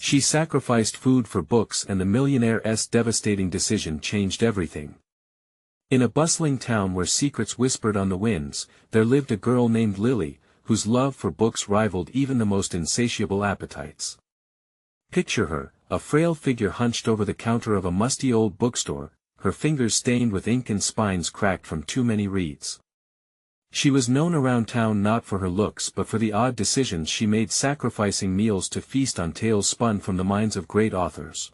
She sacrificed food for books, and the millionaire's devastating decision changed everything. In a bustling town where secrets whispered on the winds, there lived a girl named Lily, whose love for books rivaled even the most insatiable appetites. Picture her, a frail figure hunched over the counter of a musty old bookstore, her fingers stained with ink and spines cracked from too many reads. She was known around town not for her looks but for the odd decisions she made, sacrificing meals to feast on tales spun from the minds of great authors.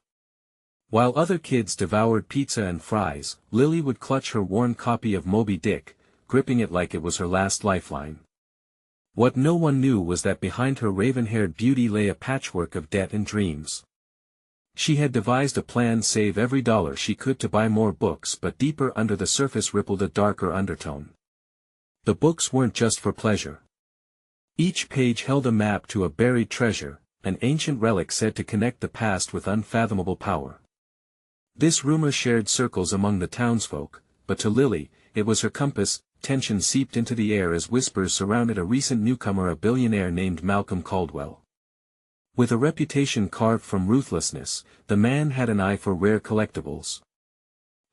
While other kids devoured pizza and fries, Lily would clutch her worn copy of Moby Dick, gripping it like it was her last lifeline. What no one knew was that behind her raven-haired beauty lay a patchwork of debt and dreams. She had devised a plan to save every dollar she could to buy more books, but deeper under the surface rippled a darker undertone. The books weren't just for pleasure. Each page held a map to a buried treasure, an ancient relic said to connect the past with unfathomable power. This rumor shared circles among the townsfolk, but to Lily, it was her compass. Tension seeped into the air as whispers surrounded a recent newcomer, a billionaire named Malcolm Caldwell. With a reputation carved from ruthlessness, the man had an eye for rare collectibles.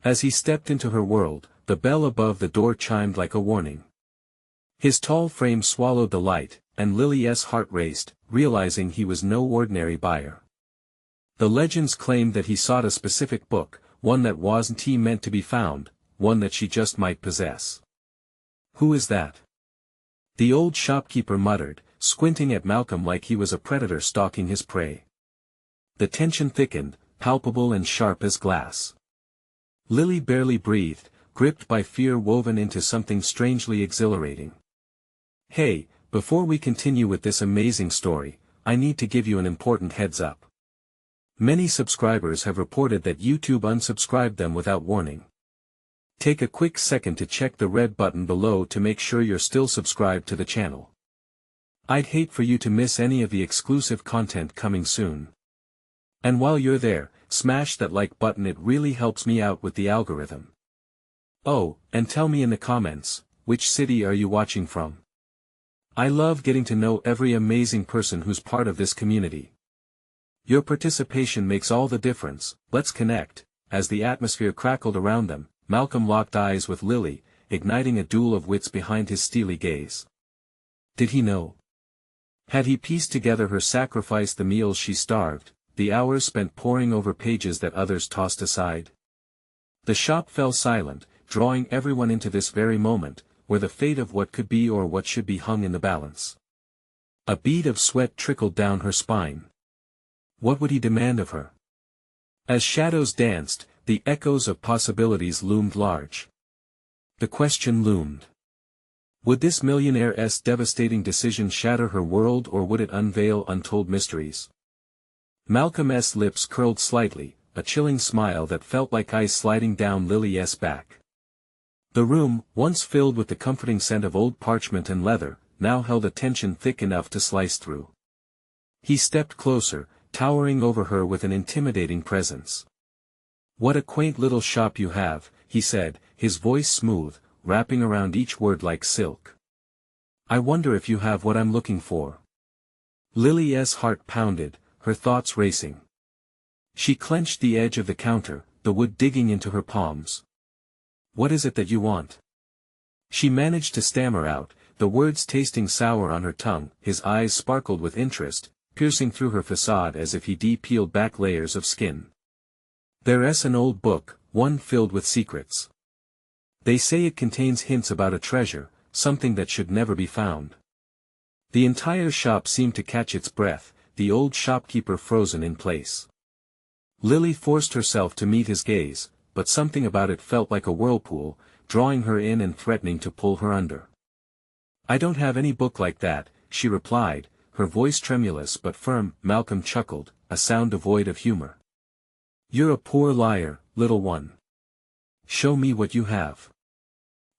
As he stepped into her world, the bell above the door chimed like a warning. His tall frame swallowed the light, and Lily's heart raced, realizing he was no ordinary buyer. The legends claimed that he sought a specific book, one that wasn't meant to be found, one that she just might possess. "Who is that?" the old shopkeeper muttered, squinting at Malcolm like he was a predator stalking his prey. The tension thickened, palpable and sharp as glass. Lily barely breathed, gripped by fear woven into something strangely exhilarating. "Hey, before we continue with this amazing story, I need to give you an important heads up. Many subscribers have reported that YouTube unsubscribed them without warning. Take a quick second to check the red button below to make sure you're still subscribed to the channel. I'd hate for you to miss any of the exclusive content coming soon. And while you're there, smash that like button, it really helps me out with the algorithm. Oh, and tell me in the comments, which city are you watching from? I love getting to know every amazing person who's part of this community. Your participation makes all the difference. Let's connect." As the atmosphere crackled around them, Malcolm locked eyes with Lily, igniting a duel of wits behind his steely gaze. Did he know? Had he pieced together her sacrifice, the meals she starved, the hours spent poring over pages that others tossed aside? The shop fell silent, drawing everyone into this very moment, where the fate of what could be or what should be hung in the balance. A bead of sweat trickled down her spine. What would he demand of her? As shadows danced, the echoes of possibilities loomed large. The question loomed. Would this millionaire's devastating decision shatter her world, or would it unveil untold mysteries? Malcolm's lips curled slightly, a chilling smile that felt like ice sliding down Lily's back. The room, once filled with the comforting scent of old parchment and leather, now held a tension thick enough to slice through. He stepped closer, towering over her with an intimidating presence. "What a quaint little shop you have," he said, his voice smooth, wrapping around each word like silk. "I wonder if you have what I'm looking for." Lily's heart pounded, her thoughts racing. She clenched the edge of the counter, the wood digging into her palms. "What is it that you want?" She managed to stammer out, the words tasting sour on her tongue. His eyes sparkled with interest, piercing through her facade as if he peeled back layers of skin. "There's an old book, one filled with secrets. They say it contains hints about a treasure, something that should never be found." The entire shop seemed to catch its breath, the old shopkeeper frozen in place. Lily forced herself to meet his gaze, but something about it felt like a whirlpool, drawing her in and threatening to pull her under. "I don't have any book like that," she replied, her voice tremulous but firm. Malcolm chuckled, a sound devoid of humor. "You're a poor liar, little one. Show me what you have.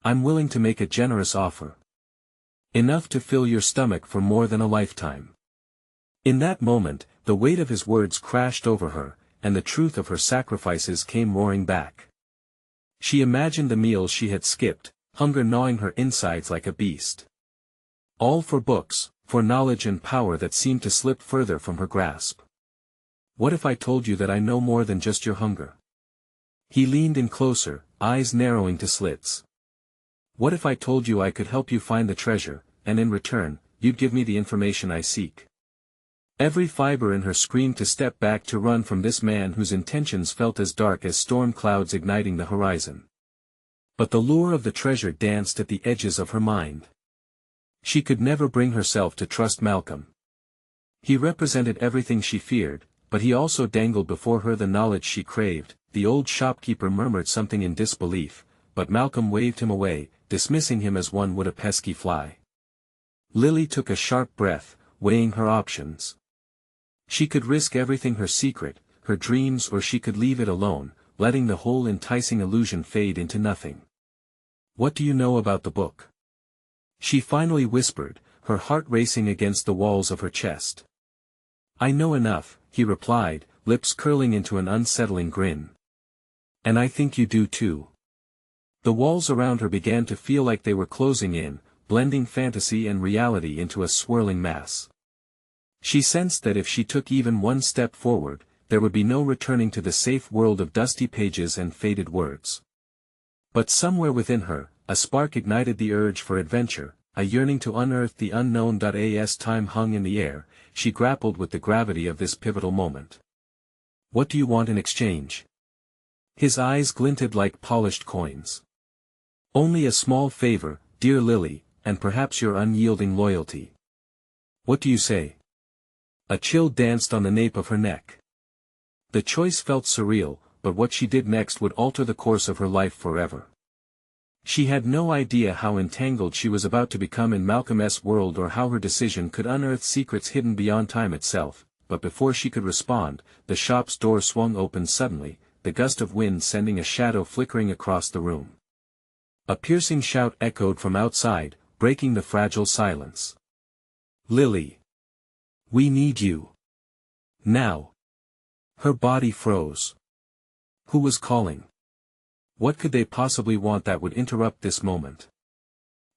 I'm willing to make a generous offer. Enough to fill your stomach for more than a lifetime." In that moment, the weight of his words crashed over her, and the truth of her sacrifices came roaring back. She imagined the meals she had skipped, hunger gnawing her insides like a beast. All for books, for knowledge and power that seemed to slip further from her grasp. What if I told you that I know more than just your hunger? He leaned in closer, eyes narrowing to slits. What if I told you I could help you find the treasure, and in return, you'd give me the information I seek? Every fiber in her screamed to step back to run from this man whose intentions felt as dark as storm clouds igniting the horizon. But the lure of the treasure danced at the edges of her mind. She could never bring herself to trust Malcolm. He represented everything she feared, but he also dangled before her the knowledge she craved. The old shopkeeper murmured something in disbelief, but Malcolm waved him away, dismissing him as one would a pesky fly. Lily took a sharp breath, weighing her options. She could risk everything: her secret, her dreams, or she could leave it alone, letting the whole enticing illusion fade into nothing. What do you know about the book? She finally whispered, her heart racing against the walls of her chest. I know enough, he replied, lips curling into an unsettling grin. And I think you do too. The walls around her began to feel like they were closing in, blending fantasy and reality into a swirling mass. She sensed that if she took even one step forward, there would be no returning to the safe world of dusty pages and faded words. But somewhere within her, a spark ignited the urge for adventure, a yearning to unearth the unknown. As time hung in the air, she grappled with the gravity of this pivotal moment. What do you want in exchange? His eyes glinted like polished coins. Only a small favor, dear Lily, and perhaps your unyielding loyalty. What do you say? A chill danced on the nape of her neck. The choice felt surreal, but what she did next would alter the course of her life forever. She had no idea how entangled she was about to become in Malcolm's world, or how her decision could unearth secrets hidden beyond time itself, but before she could respond, the shop's door swung open suddenly, the gust of wind sending a shadow flickering across the room. A piercing shout echoed from outside, breaking the fragile silence. Lily! We need you. Now. Her body froze. Who was calling? What could they possibly want that would interrupt this moment?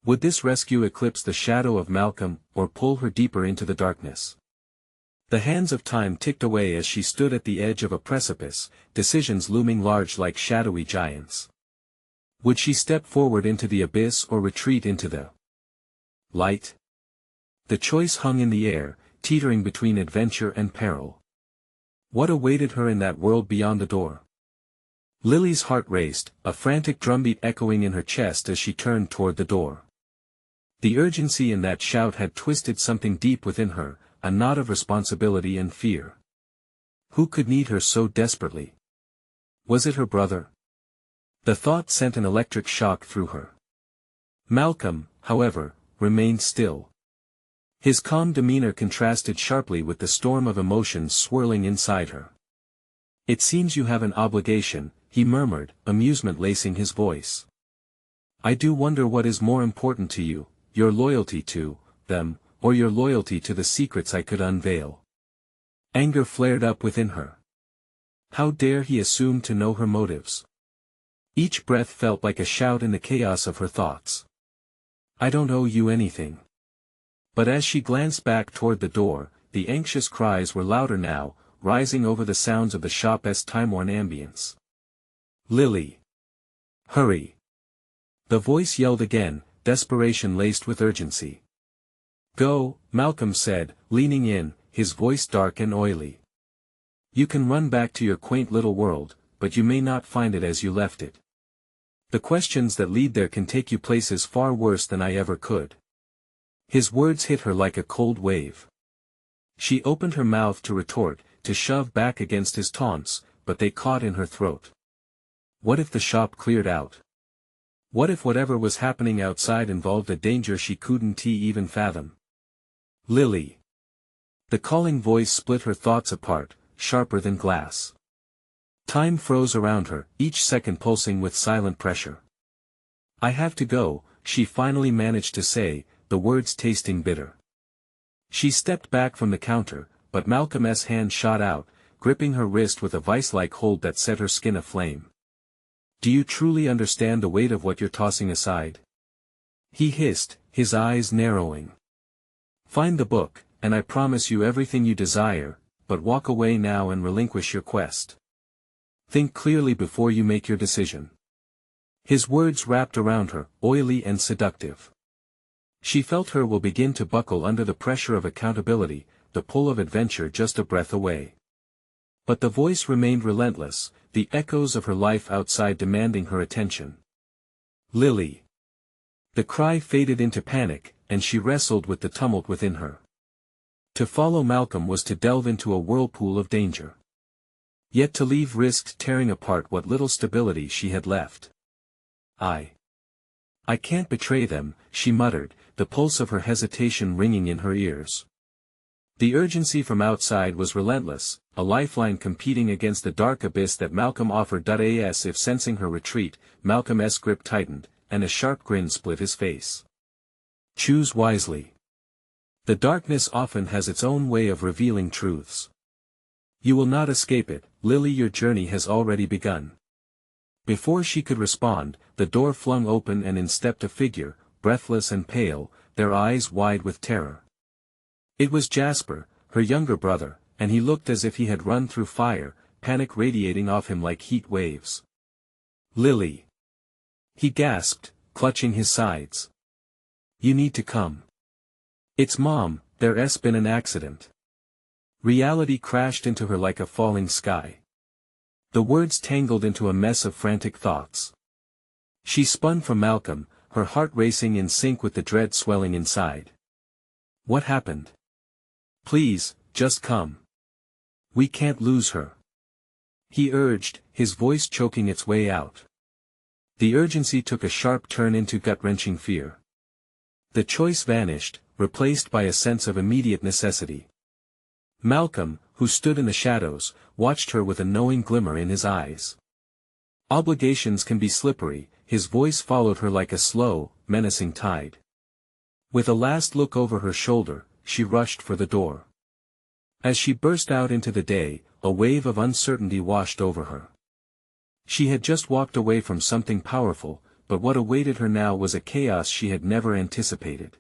Would this rescue eclipse the shadow of Malcolm, or pull her deeper into the darkness? The hands of time ticked away as she stood at the edge of a precipice, decisions looming large like shadowy giants. Would she step forward into the abyss or retreat into the light? The choice hung in the air, teetering between adventure and peril. What awaited her in that world beyond the door? Lily's heart raced, a frantic drumbeat echoing in her chest as she turned toward the door. The urgency in that shout had twisted something deep within her, a knot of responsibility and fear. Who could need her so desperately? Was it her brother? The thought sent an electric shock through her. Malcolm, however, remained still. His calm demeanor contrasted sharply with the storm of emotions swirling inside her. It seems you have an obligation, he murmured, amusement lacing his voice. I do wonder what is more important to you, your loyalty to them, or your loyalty to the secrets I could unveil. Anger flared up within her. How dare he assume to know her motives? Each breath felt like a shout in the chaos of her thoughts. I don't owe you anything. But as she glanced back toward the door, the anxious cries were louder now, rising over the sounds of the shop's time-worn ambience. Lily! Hurry! The voice yelled again, desperation laced with urgency. Go, Malcolm said, leaning in, his voice dark and oily. You can run back to your quaint little world, but you may not find it as you left it. The questions that lead there can take you places far worse than I ever could. His words hit her like a cold wave. She opened her mouth to retort, to shove back against his taunts, but they caught in her throat. What if the shop cleared out? What if whatever was happening outside involved a danger she couldn't even fathom? Lily! The calling voice split her thoughts apart, sharper than glass. Time froze around her, each second pulsing with silent pressure. I have to go, she finally managed to say, the words tasting bitter. She stepped back from the counter, but Malcolm's hand shot out, gripping her wrist with a vice-like hold that set her skin aflame. Do you truly understand the weight of what you're tossing aside? He hissed, his eyes narrowing. Find the book, and I promise you everything you desire, but walk away now and relinquish your quest. Think clearly before you make your decision. His words wrapped around her, oily and seductive. She felt her will begin to buckle under the pressure of accountability, the pull of adventure just a breath away. But the voice remained relentless, the echoes of her life outside demanding her attention. Lily. The cry faded into panic, and she wrestled with the tumult within her. To follow Malcolm was to delve into a whirlpool of danger. Yet to leave risked tearing apart what little stability she had left. I can't betray them, she muttered, the pulse of her hesitation ringing in her ears. The urgency from outside was relentless, a lifeline competing against the dark abyss that Malcolm offered. As if sensing her retreat, Malcolm's grip tightened, and a sharp grin split his face. Choose wisely. The darkness often has its own way of revealing truths. You will not escape it, Lily. Your journey has already begun. Before she could respond, the door flung open and in stepped a figure, breathless and pale, their eyes wide with terror. It was Jasper, her younger brother, and he looked as if he had run through fire, panic radiating off him like heat waves. Lily. He gasped, clutching his sides. You need to come. It's Mom, there's been an accident. Reality crashed into her like a falling sky. The words tangled into a mess of frantic thoughts. She spun from Malcolm, her heart racing in sync with the dread swelling inside. What happened? Please, just come. We can't lose her. He urged, his voice choking its way out. The urgency took a sharp turn into gut-wrenching fear. The choice vanished, replaced by a sense of immediate necessity. Malcolm, who stood in the shadows, watched her with a knowing glimmer in his eyes. Obligations can be slippery, his voice followed her like a slow, menacing tide. With a last look over her shoulder, she rushed for the door. As she burst out into the day, a wave of uncertainty washed over her. She had just walked away from something powerful, but what awaited her now was a chaos she had never anticipated.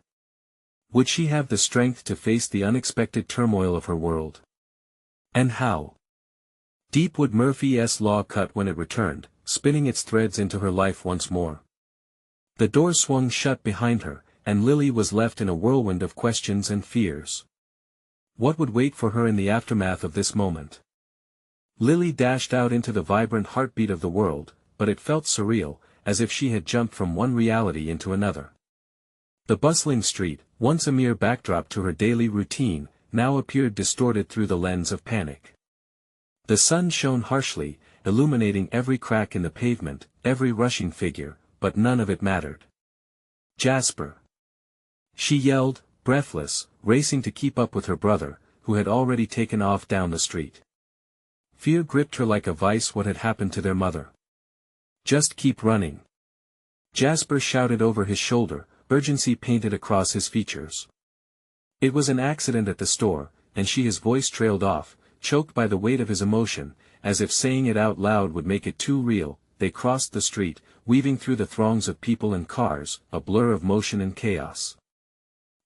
Would she have the strength to face the unexpected turmoil of her world? And how? Deep would Murphy's law cut when it returned, spinning its threads into her life once more. The door swung shut behind her, and Lily was left in a whirlwind of questions and fears. What would wait for her in the aftermath of this moment? Lily dashed out into the vibrant heartbeat of the world, but it felt surreal, as if she had jumped from one reality into another. The bustling street, once a mere backdrop to her daily routine, now appeared distorted through the lens of panic. The sun shone harshly, illuminating every crack in the pavement, every rushing figure, but none of it mattered. Jasper! She yelled, breathless, racing to keep up with her brother, who had already taken off down the street. Fear gripped her like a vice. What had happened to their mother? Just keep running. Jasper shouted over his shoulder, urgency painted across his features. It was an accident at the store, and his voice trailed off, choked by the weight of his emotion, as if saying it out loud would make it too real. They crossed the street, weaving through the throngs of people and cars, a blur of motion and chaos.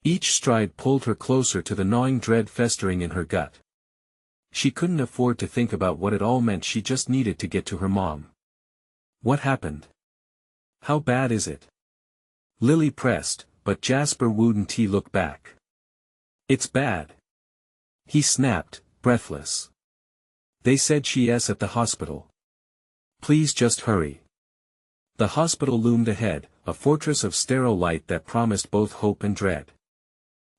Each stride pulled her closer to the gnawing dread festering in her gut. She couldn't afford to think about what it all meant. She just needed to get to her mom. What happened? How bad is it? Lily pressed, but Jasper wouldn't look back. It's bad. He snapped, breathless. They said she's at the hospital. Please just hurry. The hospital loomed ahead, a fortress of sterile light that promised both hope and dread.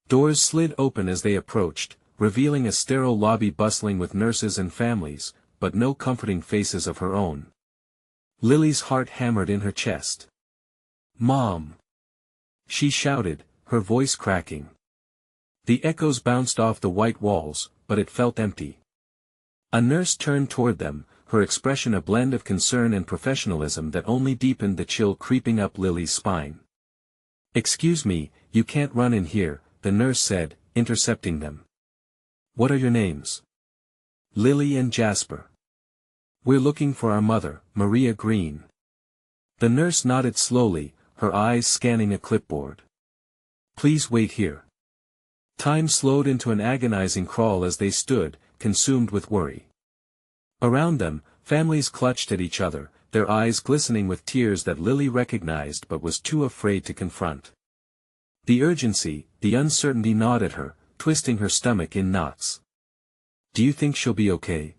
Doors slid open as they approached, revealing a sterile lobby bustling with nurses and families, but no comforting faces of her own. Lily's heart hammered in her chest. Mom! She shouted, her voice cracking. The echoes bounced off the white walls, but it felt empty. A nurse turned toward them, her expression a blend of concern and professionalism that only deepened the chill creeping up Lily's spine. Excuse me, you can't run in here, the nurse said, intercepting them. What are your names? Lily and Jasper. We're looking for our mother, Maria Green. The nurse nodded slowly, her eyes scanning a clipboard. Please wait here. Time slowed into an agonizing crawl as they stood, consumed with worry. Around them, families clutched at each other, their eyes glistening with tears that Lily recognized but was too afraid to confront. The urgency, the uncertainty gnawed at her, twisting her stomach in knots. "Do you think she'll be okay?"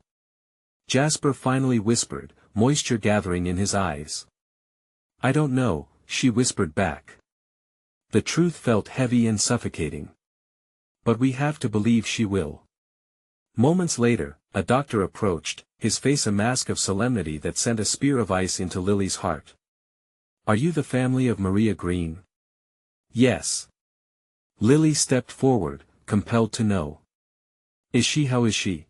Jasper finally whispered, moisture gathering in his eyes. "I don't know," she whispered back. The truth felt heavy and suffocating. "But we have to believe she will." Moments later, a doctor approached, his face a mask of solemnity that sent a spear of ice into Lily's heart. "Are you the family of Maria Green?" "Yes." Lily stepped forward, compelled to know. "Is she? How is she?"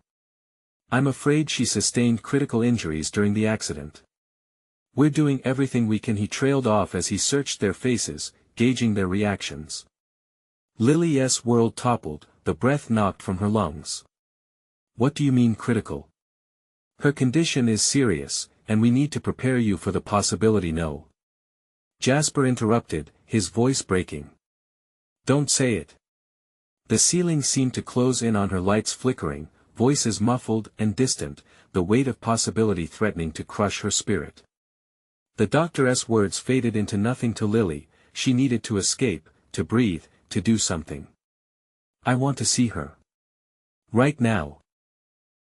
"I'm afraid she sustained critical injuries during the accident." "We're doing everything we can," he trailed off as he searched their faces, gauging their reactions. Lily's world toppled, the breath knocked from her lungs. "What do you mean critical?" "Her condition is serious, and we need to prepare you for the possibility." "No." Jasper interrupted, his voice breaking. "Don't say it." The ceiling seemed to close in on her, lights flickering, voices muffled and distant, the weight of possibility threatening to crush her spirit. The doctor's words faded into nothing to Lily. She needed to escape, to breathe, to do something. "I want to see her. Right now,"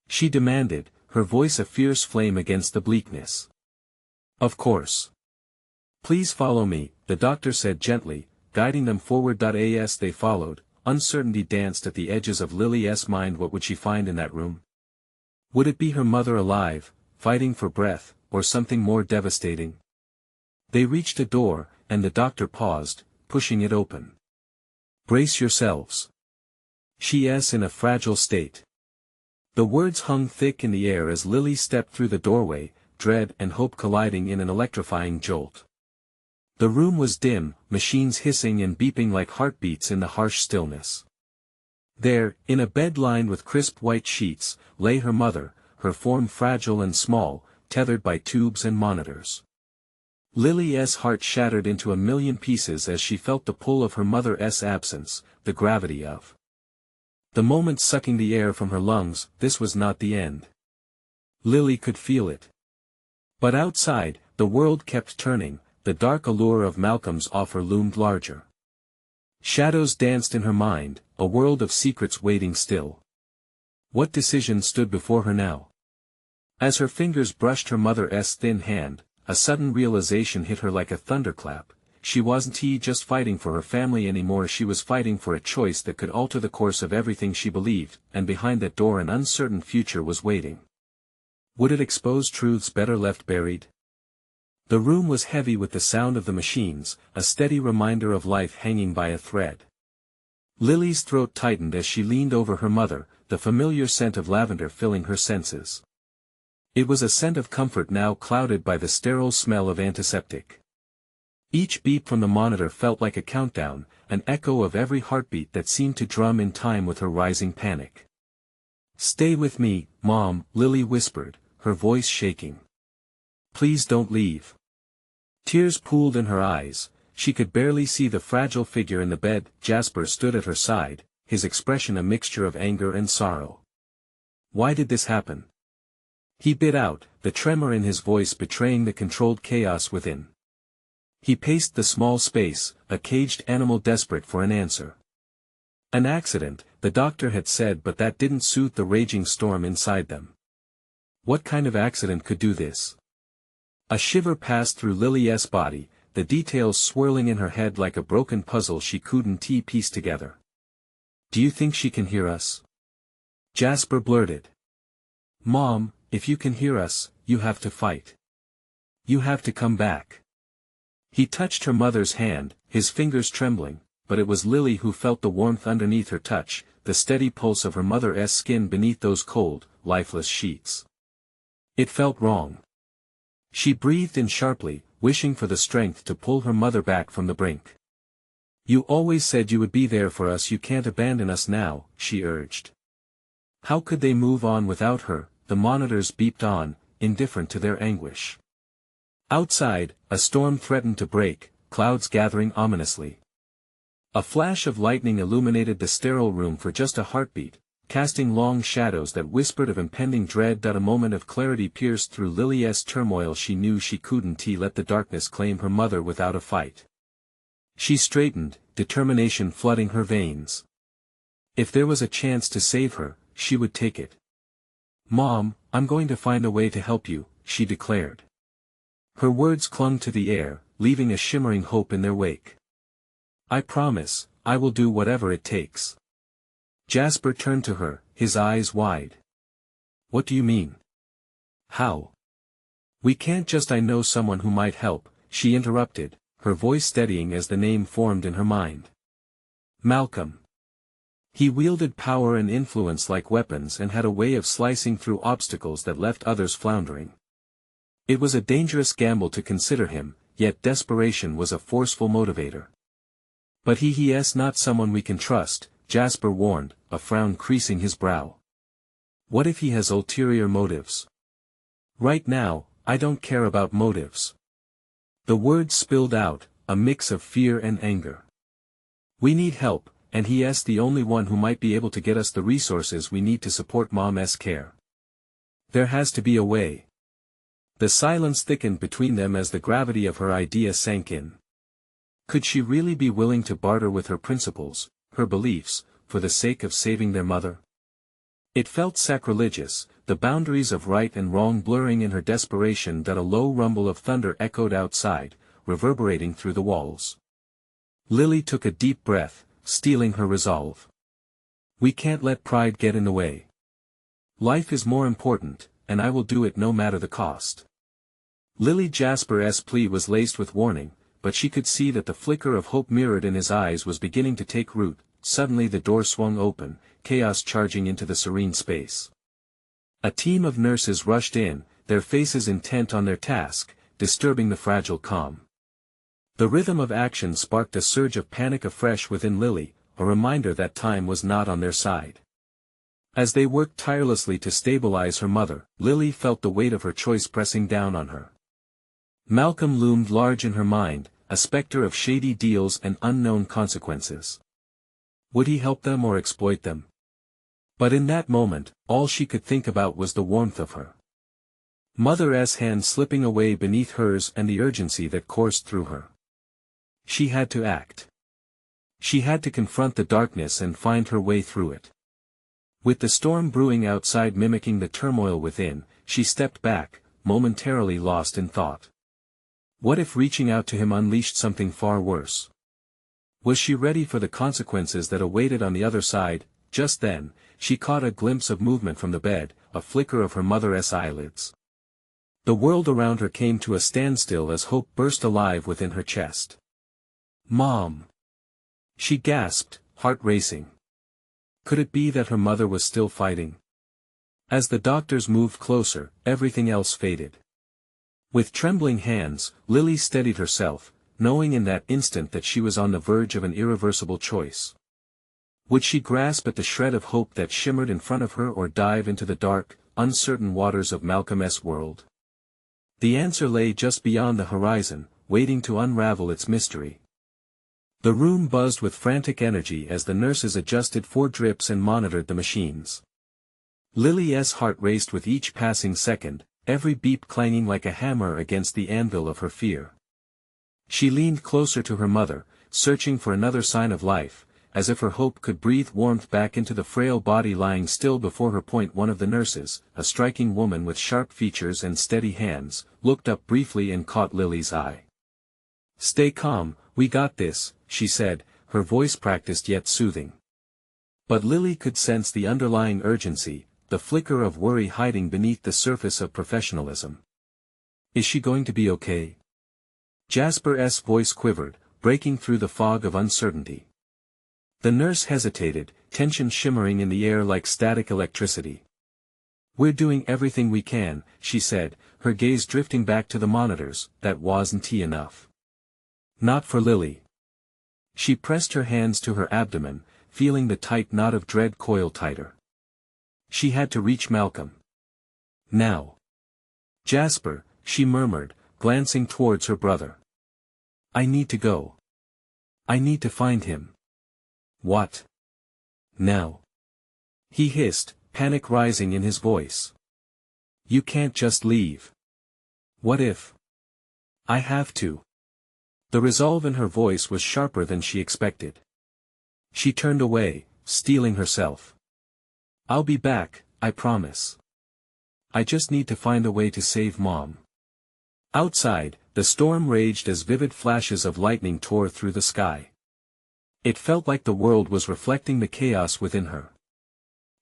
she demanded, her voice a fierce flame against the bleakness. "Of course. Please follow me," the doctor said gently, guiding them forward. As they followed, uncertainty danced at the edges of Lily's mind. What would she find in that room? Would it be her mother alive, fighting for breath, or something more devastating? They reached a door, and the doctor paused, pushing it open. "Brace yourselves. She's in a fragile state." The words hung thick in the air as Lily stepped through the doorway, dread and hope colliding in an electrifying jolt. The room was dim, machines hissing and beeping like heartbeats in the harsh stillness. There, in a bed lined with crisp white sheets, lay her mother, her form fragile and small, tethered by tubes and monitors. Lily's heart shattered into a million pieces as she felt the pull of her mother's absence, the gravity of the moment sucking the air from her lungs. This was not the end. Lily could feel it. But outside, the world kept turning, the dark allure of Malcolm's offer loomed larger. Shadows danced in her mind, a world of secrets waiting still. What decision stood before her now? As her fingers brushed her mother's thin hand, a sudden realization hit her like a thunderclap. She wasn't just fighting for her family anymore, she was fighting for a choice that could alter the course of everything she believed, and behind that door an uncertain future was waiting. Would it expose truths better left buried? The room was heavy with the sound of the machines, a steady reminder of life hanging by a thread. Lily's throat tightened as she leaned over her mother, the familiar scent of lavender filling her senses. It was a scent of comfort now clouded by the sterile smell of antiseptic. Each beep from the monitor felt like a countdown, an echo of every heartbeat that seemed to drum in time with her rising panic. "Stay with me, Mom," Lily whispered, her voice shaking. "Please don't leave." Tears pooled in her eyes, she could barely see the fragile figure in the bed. Jasper stood at her side, his expression a mixture of anger and sorrow. "Why did this happen?" he bit out, the tremor in his voice betraying the controlled chaos within. He paced the small space, a caged animal desperate for an answer. An accident, the doctor had said, but that didn't soothe the raging storm inside them. What kind of accident could do this? A shiver passed through Lily's body, the details swirling in her head like a broken puzzle she couldn't piece together. "Do you think she can hear us?" Jasper blurted. "Mom, if you can hear us, you have to fight. You have to come back." He touched her mother's hand, his fingers trembling, but it was Lily who felt the warmth underneath her touch, the steady pulse of her mother's skin beneath those cold, lifeless sheets. It felt wrong. She breathed in sharply, wishing for the strength to pull her mother back from the brink. "You always said you would be there for us, you can't abandon us now," she urged. How could they move on without her? The monitors beeped on, indifferent to their anguish. Outside, a storm threatened to break, clouds gathering ominously. A flash of lightning illuminated the sterile room for just a heartbeat, casting long shadows that whispered of impending dread. A moment of clarity pierced through Lily's turmoil. She knew she couldn't let the darkness claim her mother without a fight. She straightened, determination flooding her veins. If there was a chance to save her, she would take it. "Mom, I'm going to find a way to help you," she declared. Her words clung to the air, leaving a shimmering hope in their wake. "I promise, I will do whatever it takes." Jasper turned to her, his eyes wide. "What do you mean? How?" "We can't just. I know someone who might help," she interrupted, her voice steadying as the name formed in her mind. Malcolm. He wielded power and influence like weapons and had a way of slicing through obstacles that left others floundering. It was a dangerous gamble to consider him, yet desperation was a forceful motivator. "But he's not someone we can trust," Jasper warned, a frown creasing his brow. "What if he has ulterior motives?" "Right now, I don't care about motives." The words spilled out, a mix of fear and anger. "We need help, and he's the only one who might be able to get us the resources we need to support Mom's care. There has to be a way." The silence thickened between them as the gravity of her idea sank in. Could she really be willing to barter with her principles, her beliefs, for the sake of saving their mother? It felt sacrilegious, the boundaries of right and wrong blurring in her desperation. A low rumble of thunder echoed outside, reverberating through the walls. Lily took a deep breath, steeling her resolve. "We can't let pride get in the way. Life is more important, and I will do it no matter the cost." Jasper's plea was laced with warning, but she could see that the flicker of hope mirrored in his eyes was beginning to take root. Suddenly the door swung open, chaos charging into the serene space. A team of nurses rushed in, their faces intent on their task, disturbing the fragile calm. The rhythm of action sparked a surge of panic afresh within Lily, a reminder that time was not on their side. As they worked tirelessly to stabilize her mother, Lily felt the weight of her choice pressing down on her. Malcolm loomed large in her mind, a specter of shady deals and unknown consequences. Would he help them or exploit them? But in that moment, all she could think about was the warmth of her mother's hand slipping away beneath hers and the urgency that coursed through her. She had to act. She had to confront the darkness and find her way through it. With the storm brewing outside mimicking the turmoil within, she stepped back, momentarily lost in thought. What if reaching out to him unleashed something far worse? Was she ready for the consequences that awaited on the other side? Just then, she caught a glimpse of movement from the bed, a flicker of her mother's eyelids. The world around her came to a standstill as hope burst alive within her chest. "Mom!" she gasped, heart racing. Could it be that her mother was still fighting? As the doctors moved closer, everything else faded. With trembling hands, Lily steadied herself, knowing in that instant that she was on the verge of an irreversible choice. Would she grasp at the shred of hope that shimmered in front of her or dive into the dark, uncertain waters of Malcolm's world? The answer lay just beyond the horizon, waiting to unravel its mystery. The room buzzed with frantic energy as the nurses adjusted 4 drips and monitored the machines. Lily's heart raced with each passing second, every beep clanging like a hammer against the anvil of her fear. She leaned closer to her mother, searching for another sign of life, as if her hope could breathe warmth back into the frail body lying still before her. One of the nurses, a striking woman with sharp features and steady hands, looked up briefly and caught Lily's eye. "Stay calm, we got this," she said, her voice practiced yet soothing. But Lily could sense the underlying urgency, the flicker of worry hiding beneath the surface of professionalism. "Is she going to be okay?" Jasper's voice quivered, breaking through the fog of uncertainty. The nurse hesitated, tension shimmering in the air like static electricity. "We're doing everything we can," she said, her gaze drifting back to the monitors. That wasn't enough. Not for Lily. She pressed her hands to her abdomen, feeling the tight knot of dread coil tighter. She had to reach Malcolm. Now. "Jasper," she murmured, glancing towards her brother. "I need to go. I need to find him." "What? Now?" He hissed, panic rising in his voice. You can't just leave. What if? I have to. The resolve in her voice was sharper than she expected. She turned away, steeling herself. I'll be back, I promise. I just need to find a way to save Mom. Outside, the storm raged as vivid flashes of lightning tore through the sky. It felt like the world was reflecting the chaos within her.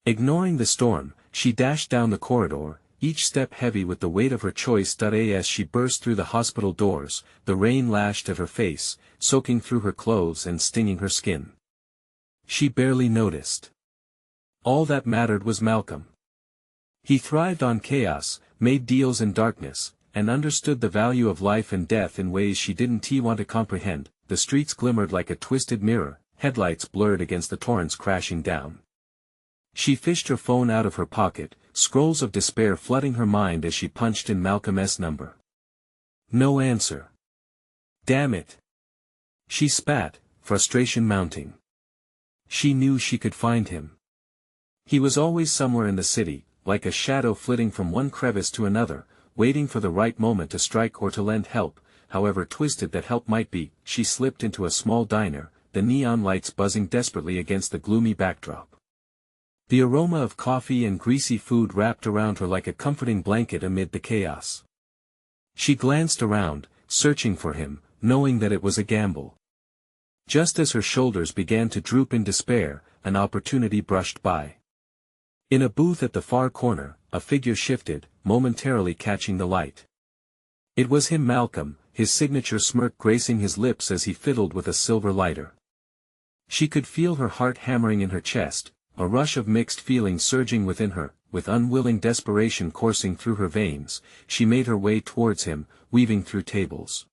Ignoring the storm, she dashed down the corridor, each step heavy with the weight of her choice. As she burst through the hospital doors, the rain lashed at her face, soaking through her clothes and stinging her skin. She barely noticed. All that mattered was Malcolm. He thrived on chaos, made deals in darkness, and understood the value of life and death in ways she didn't want to comprehend. The streets glimmered like a twisted mirror, headlights blurred against the torrents crashing down. She fished her phone out of her pocket, scrolls of despair flooding her mind as she punched in Malcolm's number. No answer. Damn it. She spat, frustration mounting. She knew she could find him. He was always somewhere in the city, like a shadow flitting from one crevice to another, waiting for the right moment to strike or to lend help, however twisted that help might be. She slipped into a small diner, the neon lights buzzing desperately against the gloomy backdrop. The aroma of coffee and greasy food wrapped around her like a comforting blanket amid the chaos. She glanced around, searching for him, knowing that it was a gamble. Just as her shoulders began to droop in despair, an opportunity brushed by. In a booth at the far corner, a figure shifted, momentarily catching the light. It was him, Malcolm, his signature smirk gracing his lips as he fiddled with a silver lighter. She could feel her heart hammering in her chest, a rush of mixed feelings surging within her. With unwilling desperation coursing through her veins, she made her way towards him, weaving through tables.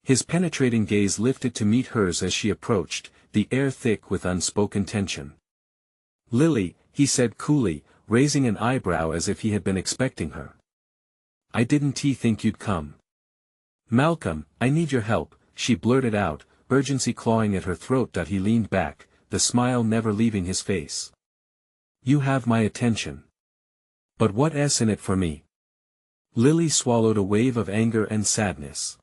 His penetrating gaze lifted to meet hers as she approached, the air thick with unspoken tension. Lily, he said coolly, raising an eyebrow as if he had been expecting her. I didn't think you'd come. Malcolm, I need your help, she blurted out, urgency clawing at her throat. He leaned back, the smile never leaving his face. You have my attention. But what's in it for me? Lily swallowed a wave of anger and sadness.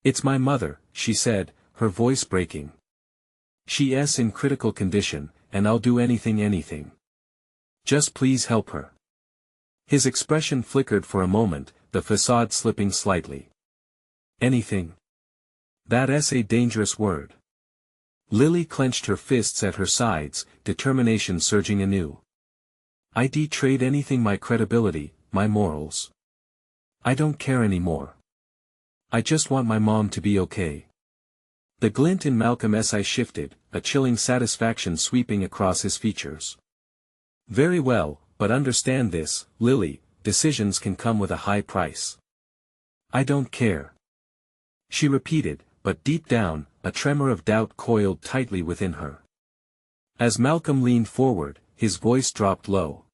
It's my mother, she said, her voice breaking. She's in critical condition, and I'll do anything. Just please help her. His expression flickered for a moment, the facade slipping slightly. Anything? That's a dangerous word. Lily clenched her fists at her sides, determination surging anew. I'd trade anything, my credibility, my morals. I don't care anymore. I just want my mom to be okay. The glint in Malcolm's eye shifted, a chilling satisfaction sweeping across his features. Very well, but understand this, Lily, decisions can come with a high price. I don't care. She repeated, but deep down, a tremor of doubt coiled tightly within her. As Malcolm leaned forward, his voice dropped low.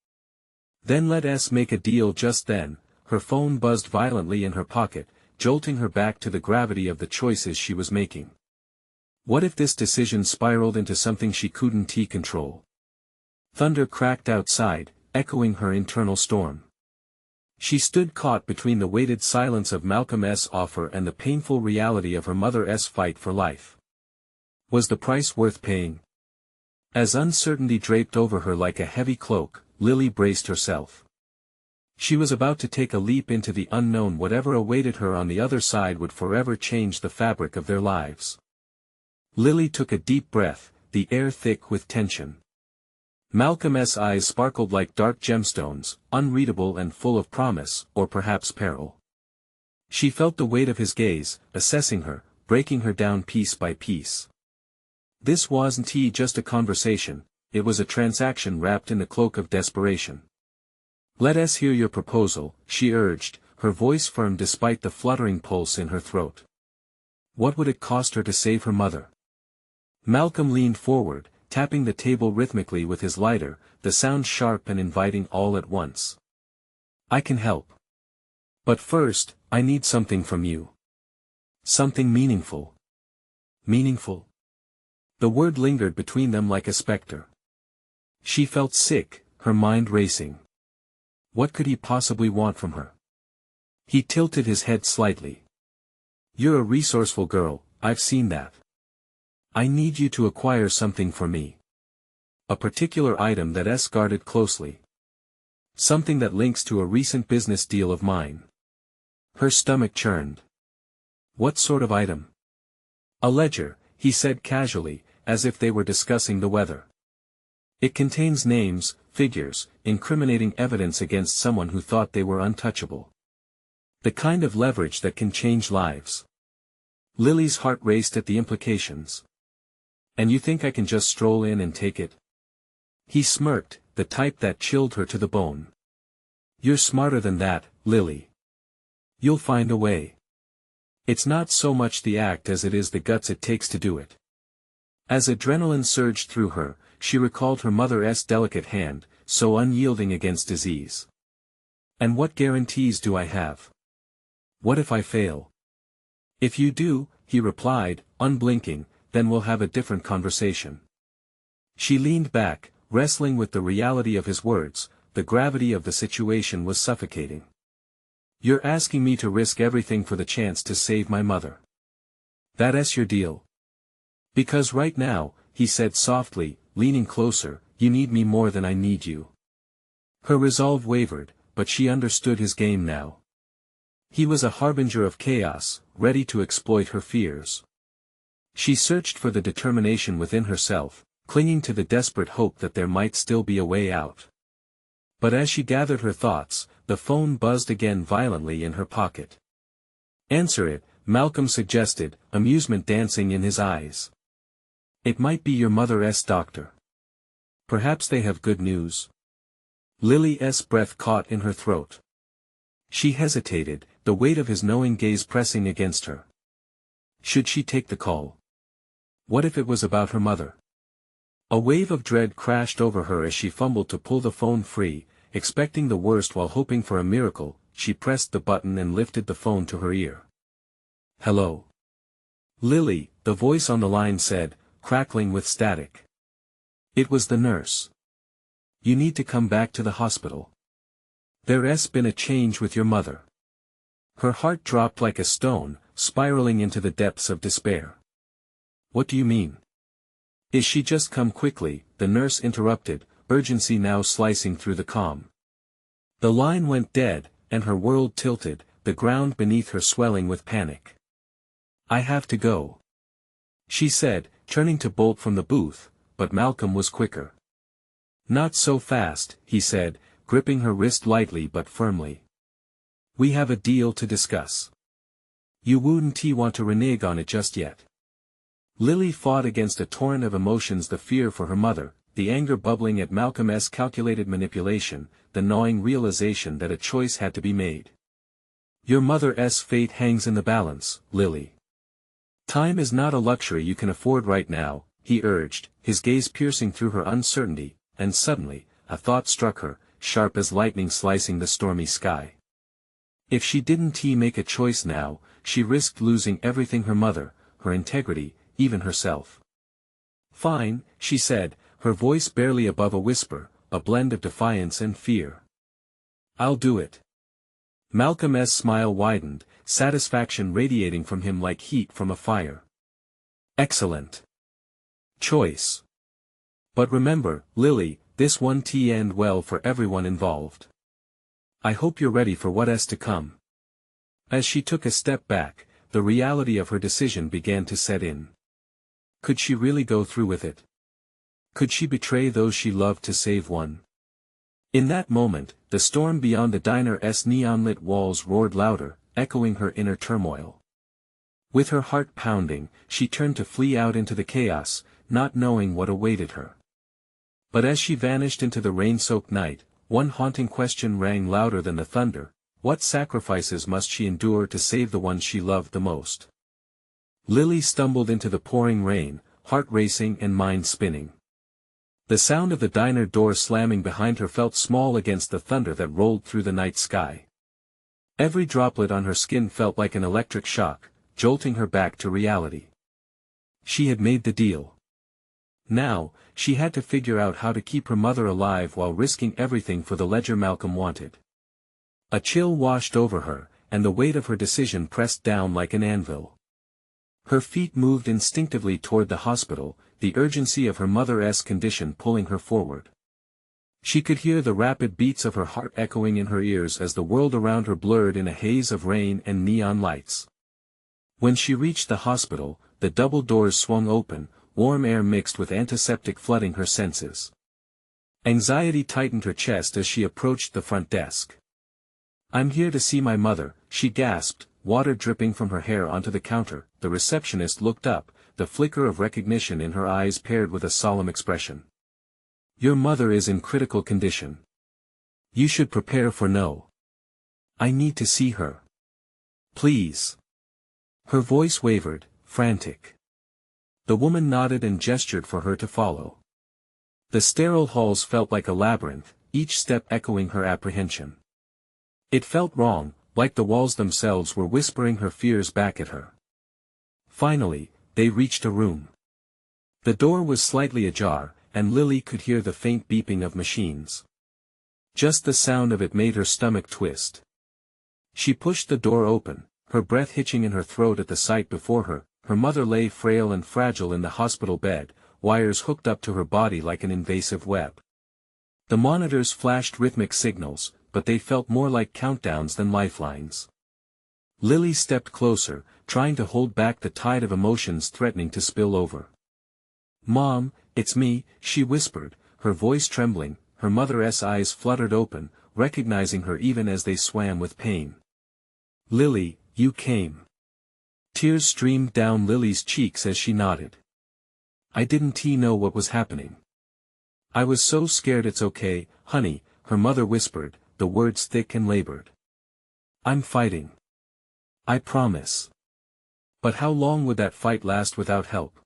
Then let's make a deal. Just then, her phone buzzed violently in her pocket, jolting her back to the gravity of the choices she was making. What if this decision spiraled into something she couldn't control? Thunder cracked outside, echoing her internal storm. She stood caught between the weighted silence of Malcolm's offer and the painful reality of her mother's fight for life. Was the price worth paying? As uncertainty draped over her like a heavy cloak, Lily braced herself. She was about to take a leap into the unknown. Whatever awaited her on the other side would forever change the fabric of their lives. Lily took a deep breath, the air thick with tension. Malcolm's eyes sparkled like dark gemstones, unreadable and full of promise, or perhaps peril. She felt the weight of his gaze, assessing her, breaking her down piece by piece. This wasn't just a conversation, it was a transaction wrapped in the cloak of desperation. Let us hear your proposal, she urged, her voice firm despite the fluttering pulse in her throat. What would it cost her to save her mother? Malcolm leaned forward, tapping the table rhythmically with his lighter, the sound sharp and inviting all at once. I can help. But first, I need something from you. Something meaningful. Meaningful? The word lingered between them like a specter. She felt sick, her mind racing. What could he possibly want from her? He tilted his head slightly. You're a resourceful girl, I've seen that. I need you to acquire something for me. A particular item that S guarded closely. Something that links to a recent business deal of mine. Her stomach churned. What sort of item? A ledger, he said casually, as if they were discussing the weather. It contains names, figures, incriminating evidence against someone who thought they were untouchable. The kind of leverage that can change lives. Lily's heart raced at the implications. And you think I can just stroll in and take it? He smirked, the type that chilled her to the bone. You're smarter than that, Lily. You'll find a way. It's not so much the act as it is the guts it takes to do it. As adrenaline surged through her, she recalled her mother's delicate hand, so unyielding against disease. And what guarantees do I have? What if I fail? If you do, he replied, unblinking, then we'll have a different conversation. She leaned back, wrestling with the reality of his words. The gravity of the situation was suffocating. You're asking me to risk everything for the chance to save my mother. That's your deal? Because right now, he said softly, leaning closer, you need me more than I need you. Her resolve wavered, but she understood his game now. He was a harbinger of chaos, ready to exploit her fears. She searched for the determination within herself, clinging to the desperate hope that there might still be a way out. But as she gathered her thoughts, the phone buzzed again violently in her pocket. Answer it, Malcolm suggested, amusement dancing in his eyes. It might be your mother's doctor. Perhaps they have good news. Lily's breath caught in her throat. She hesitated, the weight of his knowing gaze pressing against her. Should she take the call? What if it was about her mother? A wave of dread crashed over her as she fumbled to pull the phone free, expecting the worst while hoping for a miracle. She pressed the button and lifted the phone to her ear. Hello. Lily, the voice on the line said, crackling with static. It was the nurse. You need to come back to the hospital. There's been a change with your mother. Her heart dropped like a stone, spiraling into the depths of despair. What do you mean? Is she just come quickly? The nurse interrupted, urgency now slicing through the calm. The line went dead, and her world tilted, the ground beneath her swelling with panic. I have to go. She said, turning to bolt from the booth, but Malcolm was quicker. Not so fast, he said, gripping her wrist lightly but firmly. We have a deal to discuss. You wouldn't want to renege on it just yet. Lily fought against a torrent of emotions, the fear for her mother, the anger bubbling at Malcolm's calculated manipulation, the gnawing realization that a choice had to be made. Your mother's fate hangs in the balance, Lily. Time is not a luxury you can afford right now, he urged, his gaze piercing through her uncertainty, and suddenly, a thought struck her, sharp as lightning slicing the stormy sky. If she didn't make a choice now, she risked losing everything: her mother, her integrity, even herself. Fine, she said, her voice barely above a whisper, a blend of defiance and fear. I'll do it. Malcolm's smile widened, satisfaction radiating from him like heat from a fire. Excellent choice. But remember, Lily, this won't end well for everyone involved. I hope you're ready for what's to come. As she took a step back, the reality of her decision began to set in. Could she really go through with it? Could she betray those she loved to save one? In that moment, the storm beyond the diner's neon-lit walls roared louder, echoing her inner turmoil. With her heart pounding, she turned to flee out into the chaos, not knowing what awaited her. But as she vanished into the rain-soaked night, one haunting question rang louder than the thunder: what sacrifices must she endure to save the ones she loved the most? Lily stumbled into the pouring rain, heart racing and mind spinning. The sound of the diner door slamming behind her felt small against the thunder that rolled through the night sky. Every droplet on her skin felt like an electric shock, jolting her back to reality. She had made the deal. Now, she had to figure out how to keep her mother alive while risking everything for the ledger Malcolm wanted. A chill washed over her, and the weight of her decision pressed down like an anvil. Her feet moved instinctively toward the hospital, the urgency of her mother's condition pulling her forward. She could hear the rapid beats of her heart echoing in her ears as the world around her blurred in a haze of rain and neon lights. When she reached the hospital, the double doors swung open, warm air mixed with antiseptic flooding her senses. Anxiety tightened her chest as she approached the front desk. "I'm here to see my mother," she gasped, water dripping from her hair onto the counter. The receptionist looked up, the flicker of recognition in her eyes paired with a solemn expression. "Your mother is in critical condition. You should prepare for no. I need to see her. Please." Her voice wavered, frantic. The woman nodded and gestured for her to follow. The sterile halls felt like a labyrinth, each step echoing her apprehension. It felt wrong, like the walls themselves were whispering her fears back at her. Finally, they reached a room. The door was slightly ajar, and Lily could hear the faint beeping of machines. Just the sound of it made her stomach twist. She pushed the door open, her breath hitching in her throat at the sight before her. Her mother lay frail and fragile in the hospital bed, wires hooked up to her body like an invasive web. The monitors flashed rhythmic signals, but they felt more like countdowns than lifelines. Lily stepped closer, trying to hold back the tide of emotions threatening to spill over. "Mom, it's me," she whispered, her voice trembling. Her mother's eyes fluttered open, recognizing her even as they swam with pain. "Lily, you came." Tears streamed down Lily's cheeks as she nodded. "I didn't know what was happening. I was so scared." "It's okay, honey," her mother whispered, the words thick and labored. "I'm fighting. I promise." But how long would that fight last without help?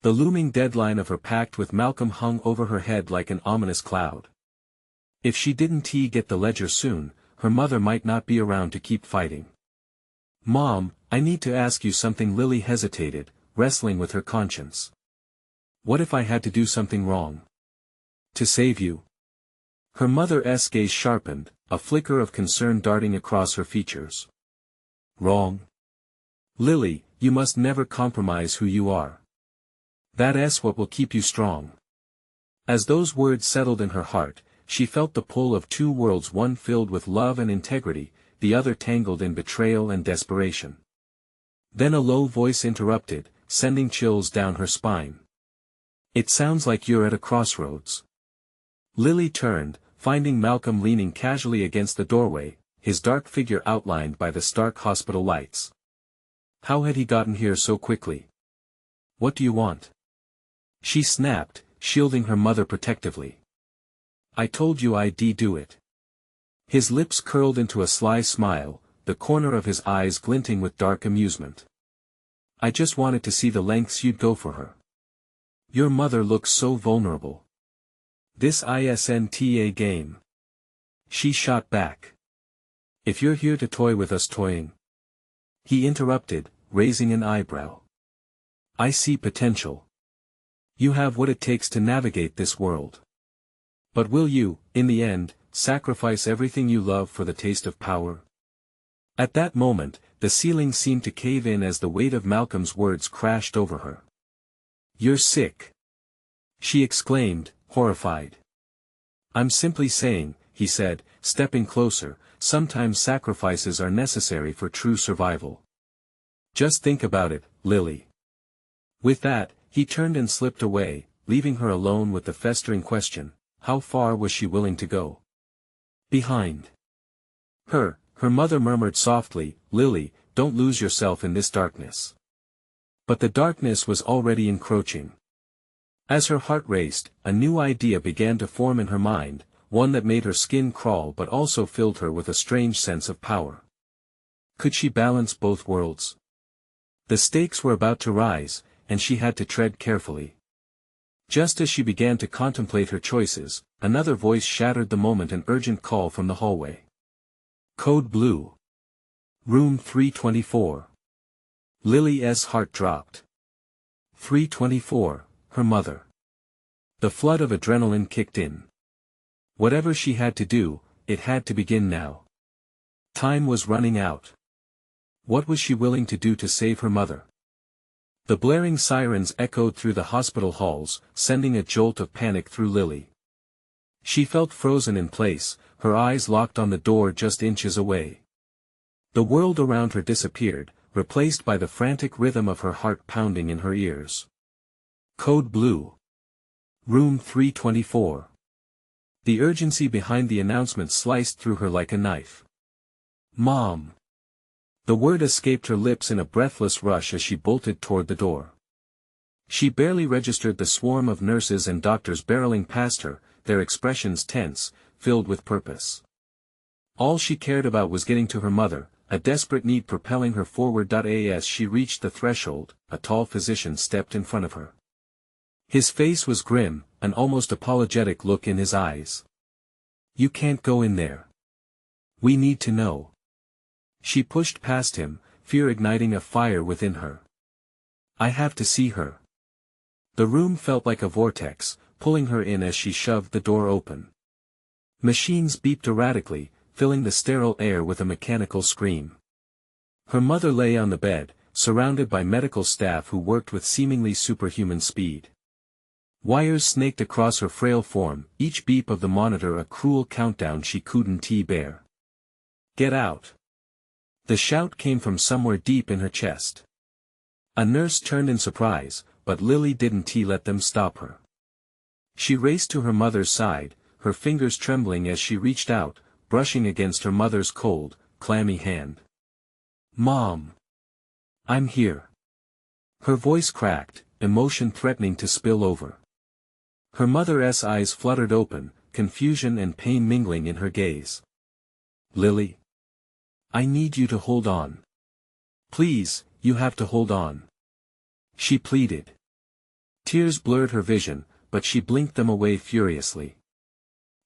The looming deadline of her pact with Malcolm hung over her head like an ominous cloud. If she didn't get the ledger soon, her mother might not be around to keep fighting. "Mom, I need to ask you something." Lily hesitated, wrestling with her conscience. "What if I had to do something wrong? To save you?" Her mother's gaze sharpened, a flicker of concern darting across her features. "Wrong? Lily, you must never compromise who you are. That's what will keep you strong." As those words settled in her heart, she felt the pull of two worlds, one filled with love and integrity, the other tangled in betrayal and desperation. Then a low voice interrupted, sending chills down her spine. "It sounds like you're at a crossroads." Lily turned, finding Malcolm leaning casually against the doorway, his dark figure outlined by the stark hospital lights. How had he gotten here so quickly? "What do you want?" she snapped, shielding her mother protectively. "I told you I'd do it." His lips curled into a sly smile, the corner of his eyes glinting with dark amusement. "I just wanted to see the lengths you'd go for her. Your mother looks so vulnerable. This isn't a game." She shot back. "If you're here to toy with us toying." He interrupted, raising an eyebrow. "I see potential. You have what it takes to navigate this world. But will you, in the end, sacrifice everything you love for the taste of power?" At that moment, the ceiling seemed to cave in as the weight of Malcolm's words crashed over her. "You're sick!" she exclaimed, horrified. "I'm simply saying," he said, stepping closer, "sometimes sacrifices are necessary for true survival. Just think about it, Lily." With that, he turned and slipped away, leaving her alone with the festering question, how far was she willing to go? Behind her mother murmured softly, "Lily, don't lose yourself in this darkness." But the darkness was already encroaching. As her heart raced, a new idea began to form in her mind, one that made her skin crawl but also filled her with a strange sense of power. Could she balance both worlds? The stakes were about to rise, and she had to tread carefully. Just as she began to contemplate her choices, another voice shattered the moment, an urgent call from the hallway. "Code Blue. Room 324. Lily's heart dropped. 324, her mother. The flood of adrenaline kicked in. Whatever she had to do, it had to begin now. Time was running out. What was she willing to do to save her mother? The blaring sirens echoed through the hospital halls, sending a jolt of panic through Lily. She felt frozen in place, her eyes locked on the door just inches away. The world around her disappeared, replaced by the frantic rhythm of her heart pounding in her ears. Code Blue. Room 324. The urgency behind the announcement sliced through her like a knife. Mom. The word escaped her lips in a breathless rush as she bolted toward the door. She barely registered the swarm of nurses and doctors barreling past her, their expressions tense, filled with purpose. All she cared about was getting to her mother, a desperate need propelling her forward. As she reached the threshold, a tall physician stepped in front of her. His face was grim, an almost apologetic look in his eyes. You can't go in there. We need to know. She pushed past him, fear igniting a fire within her. I have to see her. The room felt like a vortex, pulling her in as she shoved the door open. Machines beeped erratically, filling the sterile air with a mechanical scream. Her mother lay on the bed, surrounded by medical staff who worked with seemingly superhuman speed. Wires snaked across her frail form, each beep of the monitor a cruel countdown she couldn't bear. Get out! The shout came from somewhere deep in her chest. A nurse turned in surprise, but Lily didn't let them stop her. She raced to her mother's side, her fingers trembling as she reached out, brushing against her mother's cold, clammy hand. Mom! I'm here. Her voice cracked, emotion threatening to spill over. Her mother's eyes fluttered open, confusion and pain mingling in her gaze. Lily. I need you to hold on. Please, you have to hold on. She pleaded. Tears blurred her vision, but she blinked them away furiously.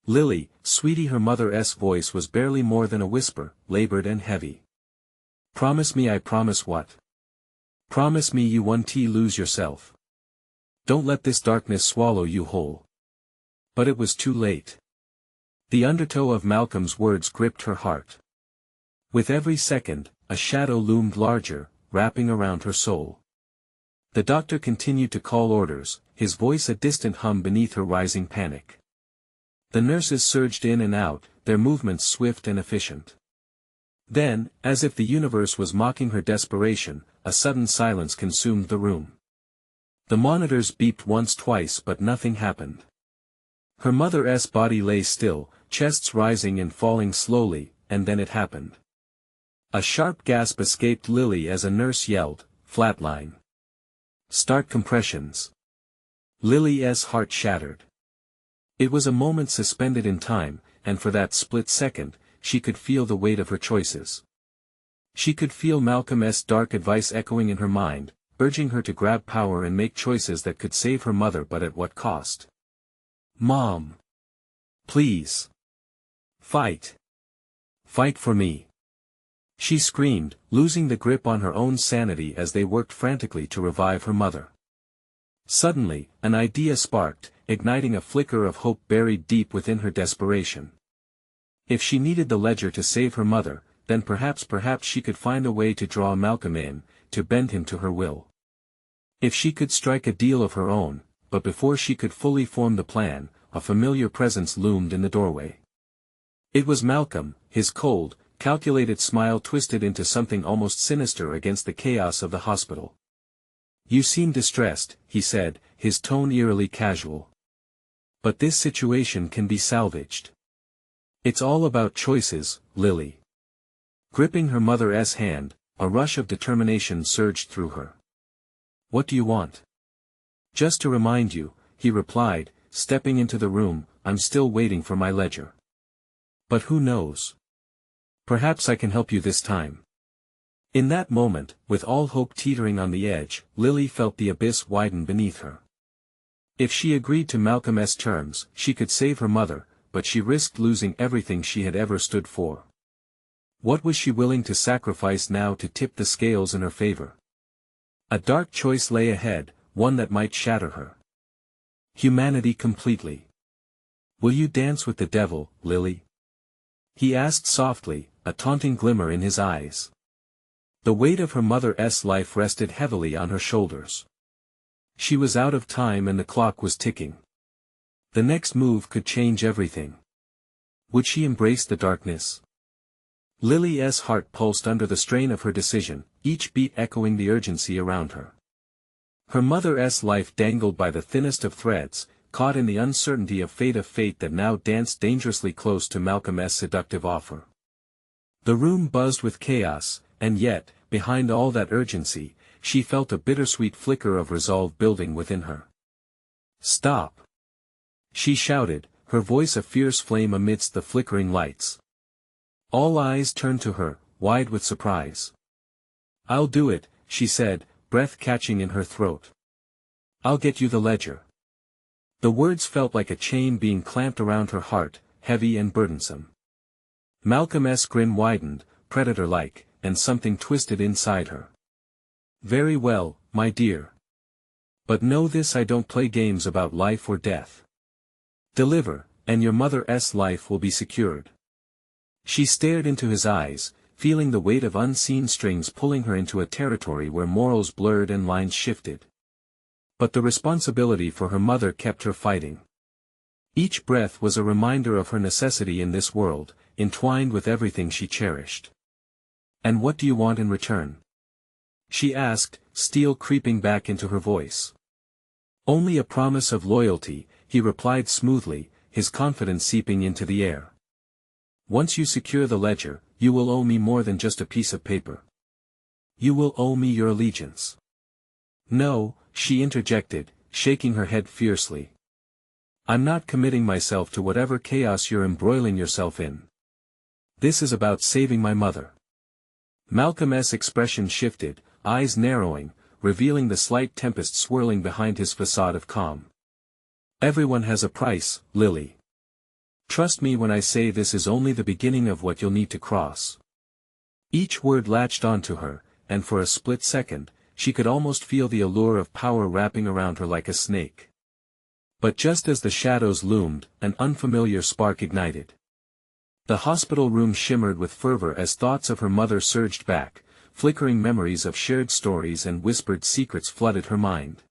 Lily, sweetie, her mother's voice was barely more than a whisper, labored and heavy. Promise me. I promise what? Promise me you won't lose yourself. Don't let this darkness swallow you whole. But it was too late. The undertow of Malcolm's words gripped her heart. With every second, a shadow loomed larger, wrapping around her soul. The doctor continued to call orders, his voice a distant hum beneath her rising panic. The nurses surged in and out, their movements swift and efficient. Then, as if the universe was mocking her desperation, a sudden silence consumed the room. The monitors beeped once, twice, but nothing happened. Her mother's body lay still, chests rising and falling slowly, and then it happened. A sharp gasp escaped Lily as a nurse yelled, "Flatline. Start compressions." Lily's heart shattered. It was a moment suspended in time, and for that split second, she could feel the weight of her choices. She could feel Malcolm's dark advice echoing in her mind, urging her to grab power and make choices that could save her mother, but at what cost? Mom! Please! Fight! Fight for me! She screamed, losing the grip on her own sanity as they worked frantically to revive her mother. Suddenly, an idea sparked, igniting a flicker of hope buried deep within her desperation. If she needed the ledger to save her mother, then perhaps she could find a way to draw Malcolm in, to bend him to her will. If she could strike a deal of her own, but before she could fully form the plan, a familiar presence loomed in the doorway. It was Malcolm, his cold, calculated smile twisted into something almost sinister against the chaos of the hospital. You seem distressed, he said, his tone eerily casual. But this situation can be salvaged. It's all about choices, Lily. Gripping her mother's hand, a rush of determination surged through her. What do you want? Just to remind you, he replied, stepping into the room, I'm still waiting for my ledger. But who knows? Perhaps I can help you this time. In that moment, with all hope teetering on the edge, Lily felt the abyss widen beneath her. If she agreed to Malcolm's terms, she could save her mother, but she risked losing everything she had ever stood for. What was she willing to sacrifice now to tip the scales in her favor? A dark choice lay ahead, one that might shatter her. Humanity completely. Will you dance with the devil, Lily? He asked softly, a taunting glimmer in his eyes. The weight of her mother's life rested heavily on her shoulders. She was out of time and the clock was ticking. The next move could change everything. Would she embrace the darkness? Lily's heart pulsed under the strain of her decision, each beat echoing the urgency around her. Her mother's life dangled by the thinnest of threads, caught in the uncertainty of fate that now danced dangerously close to Malcolm's seductive offer. The room buzzed with chaos, and yet, behind all that urgency, she felt a bittersweet flicker of resolve building within her. "Stop!" she shouted, her voice a fierce flame amidst the flickering lights. All eyes turned to her, wide with surprise. "I'll do it," she said, breath catching in her throat. "I'll get you the ledger." The words felt like a chain being clamped around her heart, heavy and burdensome. Malcolm's grin widened, predator-like, and something twisted inside her. "Very well, my dear. But know this: I don't play games about life or death. Deliver, and your mother's life will be secured." She stared into his eyes, feeling the weight of unseen strings pulling her into a territory where morals blurred and lines shifted. But the responsibility for her mother kept her fighting. Each breath was a reminder of her necessity in this world, entwined with everything she cherished. "And what do you want in return?" she asked, steel creeping back into her voice. "Only a promise of loyalty," he replied smoothly, his confidence seeping into the air. "Once you secure the ledger, you will owe me more than just a piece of paper. You will owe me your allegiance." "No," she interjected, shaking her head fiercely. "I'm not committing myself to whatever chaos you're embroiling yourself in. This is about saving my mother." Malcolm's expression shifted, eyes narrowing, revealing the slight tempest swirling behind his facade of calm. "Everyone has a price, Lily. Trust me when I say this is only the beginning of what you'll need to cross." Each word latched onto her, and for a split second, she could almost feel the allure of power wrapping around her like a snake. But just as the shadows loomed, an unfamiliar spark ignited. The hospital room shimmered with fervor as thoughts of her mother surged back, flickering memories of shared stories and whispered secrets flooded her mind.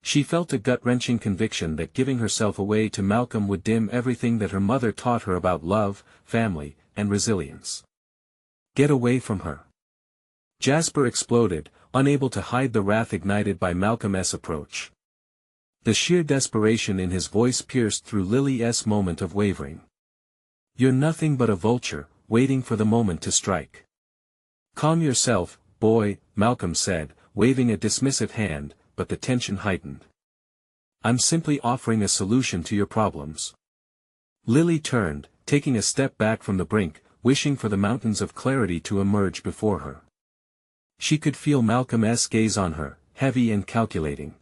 She felt a gut-wrenching conviction that giving herself away to Malcolm would dim everything that her mother taught her about love, family, and resilience. "Get away from her!" Jasper exploded, unable to hide the wrath ignited by Malcolm's approach. The sheer desperation in his voice pierced through Lily's moment of wavering. "You're nothing but a vulture, waiting for the moment to strike." "Calm yourself, boy," Malcolm said, waving a dismissive hand, but the tension heightened. "I'm simply offering a solution to your problems." Lily turned, taking a step back from the brink, wishing for the mountains of clarity to emerge before her. She could feel Malcolm's gaze on her, heavy and calculating.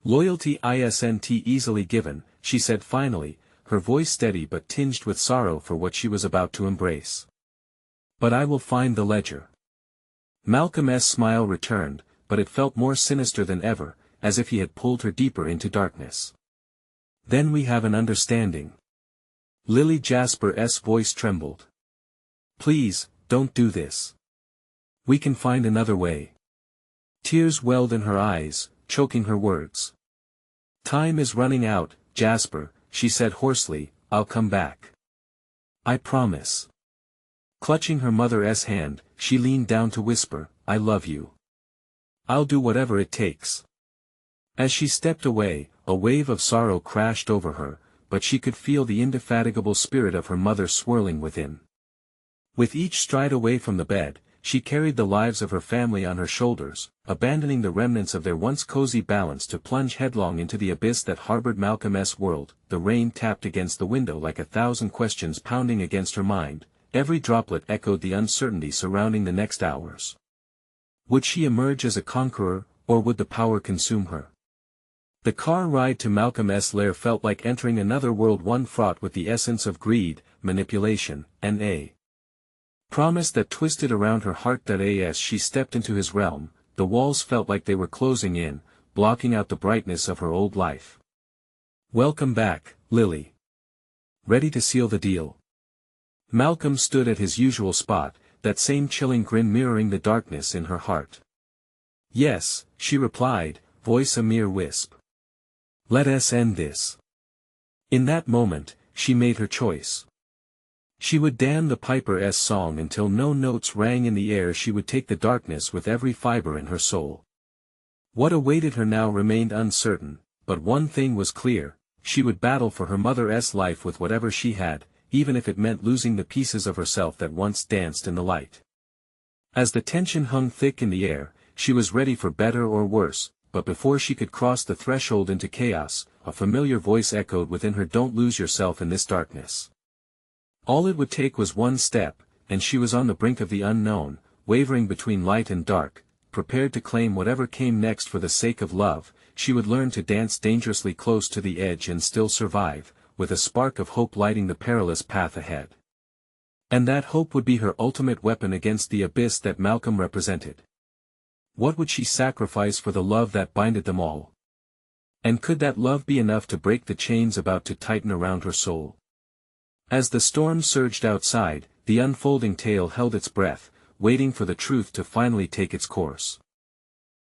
"Loyalty isn't easily given," she said finally, her voice steady but tinged with sorrow for what she was about to embrace. "But I will find the ledger." Malcolm's smile returned, but it felt more sinister than ever, as if he had pulled her deeper into darkness. "Then we have an understanding." Lily Jasper's voice trembled. "Please, don't do this. We can find another way." Tears welled in her eyes, choking her words. "Time is running out, Jasper," she said hoarsely, "I'll come back. I promise." Clutching her mother's hand, she leaned down to whisper, "I love you. I'll do whatever it takes." As she stepped away, a wave of sorrow crashed over her, but she could feel the indefatigable spirit of her mother swirling within. With each stride away from the bed, she carried the lives of her family on her shoulders, abandoning the remnants of their once cozy balance to plunge headlong into the abyss that harbored Malcolm's world. The rain tapped against the window like 1,000 questions pounding against her mind, every droplet echoed the uncertainty surrounding the next hours. Would she emerge as a conqueror, or would the power consume her? The car ride to Malcolm's lair felt like entering another world, one fraught with the essence of greed, manipulation, and a promise that twisted around her heart. As she stepped into his realm, the walls felt like they were closing in, blocking out the brightness of her old life. Welcome back, Lily. Ready to seal the deal? Malcolm stood at his usual spot, that same chilling grin mirroring the darkness in her heart. Yes, she replied, voice a mere wisp. Let us end this. In that moment, she made her choice. She would damn the Piper's song until no notes rang in the air. She would take the darkness with every fiber in her soul. What awaited her now remained uncertain, but one thing was clear, she would battle for her mother's life with whatever she had, even if it meant losing the pieces of herself that once danced in the light. As the tension hung thick in the air, she was ready for better or worse, but before she could cross the threshold into chaos, a familiar voice echoed within her. Don't lose yourself in this darkness. All it would take was one step, and she was on the brink of the unknown, wavering between light and dark, prepared to claim whatever came next for the sake of love. She would learn to dance dangerously close to the edge and still survive, with a spark of hope lighting the perilous path ahead. And that hope would be her ultimate weapon against the abyss that Malcolm represented. What would she sacrifice for the love that binded them all? And could that love be enough to break the chains about to tighten around her soul? As the storm surged outside, the unfolding tale held its breath, waiting for the truth to finally take its course.